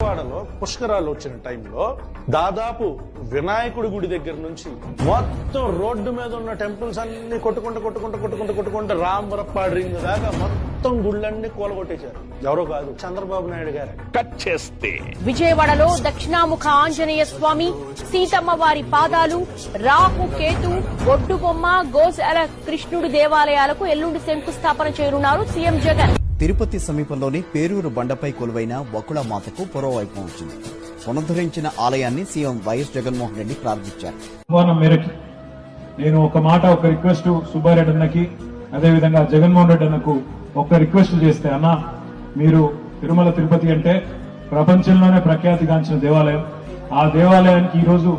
వాడలో పుష్కరాలు వచ్చిన టైంలో దాదాపు వినాయకుడి గుడి దగ్గర నుంచి మొత్తం రోడ్డు మీద ఉన్న టెంపుల్స్ అన్ని కొట్టుకుంటూ రాంబరప్పాడు రింగ్ దాకా మొత్తం గుళ్ళన్నీ కూలగొట్టేశారు. ఎవరో కాదు, చంద్రబాబు నాయుడు గారు. కట్ చేస్తే విజయవాడలో దక్షిణాముఖ ఆంజనేయ స్వామి, సీతమ్మ వారి పాదాలు, రాహు కేతు, ఒడ్డుబొమ్మ, గోశాల కృష్ణుడి దేవాలయాలకు ఎల్లుండి శంకుస్థాపన చేయనున్నారు సీఎం జగన్. తిరుపతి సమీపంలోని పేరూరు బండపై కొలువైన వకుళమాతకు పురోవైపు వచ్చింది. పునరుద్ధరించిన ఆలయాన్ని సీఎం వైఎస్ జగన్మోహన్ రెడ్డి ప్రారంభించారు. నేను ఒక రిక్వెస్ట్ సుబ్బారెడ్డి అన్నకి, అదేవిధంగా జగన్మోహన్ రెడ్డి అన్నకు ఒక రిక్వెస్ట్ చేస్తే, అన్న మీరు తిరుమల తిరుపతి అంటే ప్రపంచంలోనే ప్రఖ్యాతిగాంచిన దేవాలయం. ఆ దేవాలయానికి ఈ రోజు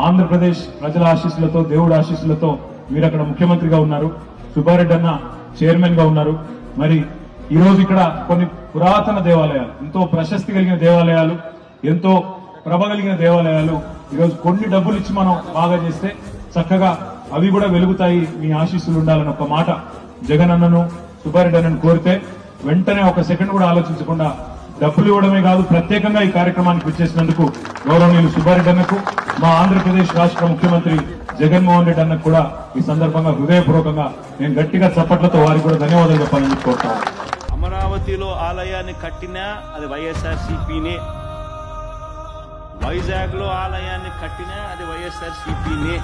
ఆంధ్రప్రదేశ్ ప్రజల ఆశీస్సులతో, దేవుడి ఆశీస్సులతో మీరు అక్కడ ముఖ్యమంత్రిగా ఉన్నారు, సుబ్బారెడ్డి అన్న చైర్మన్ గా ఉన్నారు. మరి ఈ రోజు ఇక్కడ కొన్ని పురాతన దేవాలయాలు, ఎంతో ప్రశస్తి కలిగిన దేవాలయాలు, ఎంతో ప్రభ కలిగిన దేవాలయాలు ఈరోజు కొన్ని డబ్బులు ఇచ్చి మనం బాగా చేస్తే చక్కగా అవి కూడా వెలుగుతాయి, మీ ఆశీస్సులు ఉండాలని ఒక మాట జగన్ అన్నను, సుబ్బారెడ్డి అన్నను కోరితే వెంటనే ఒక సెకండ్ కూడా ఆలోచించకుండా డబ్బులు ఇవ్వడమే కాదు, ప్రత్యేకంగా ఈ కార్యక్రమానికి వచ్చేసినందుకు గౌరవనీయులు సుబ్బారెడ్డి అన్నకు, మా ఆంధ్రప్రదేశ్ రాష్ట్ర ముఖ్యమంత్రి జగన్మోహన్ రెడ్డి అన్నకు కూడా ఈ సందర్భంగా హృదయపూర్వకంగా నేను గట్టిగా చప్పట్లతో వారికి కూడా ధన్యవాదాలు చెప్పాలని కోరుతాను. అమరావతిలో ఆలయాన్ని కట్టినా అది వైఎస్ఆర్సీపీనే, వైజాగ్ లో ఆలయాన్ని కట్టినా అది వైఎస్ఆర్సీపీనే,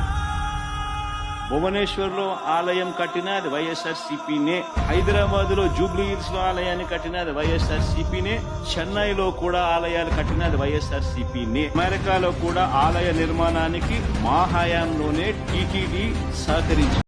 భువనేశ్వర్ లో ఆలయం కట్టినా అది వైఎస్ఆర్సీపీనే, హైదరాబాద్ లో జూబ్లీ హిల్స్ లో ఆలయాన్ని కట్టినా అది వైఎస్ఆర్సీపీనే, చెన్నైలో కూడా ఆలయాలు కట్టినా అది వైఎస్ఆర్సీపీనే, అమెరికాలో కూడా ఆలయ నిర్మాణానికి మా హయాంలోనే టీటీడీ సహకరించింది.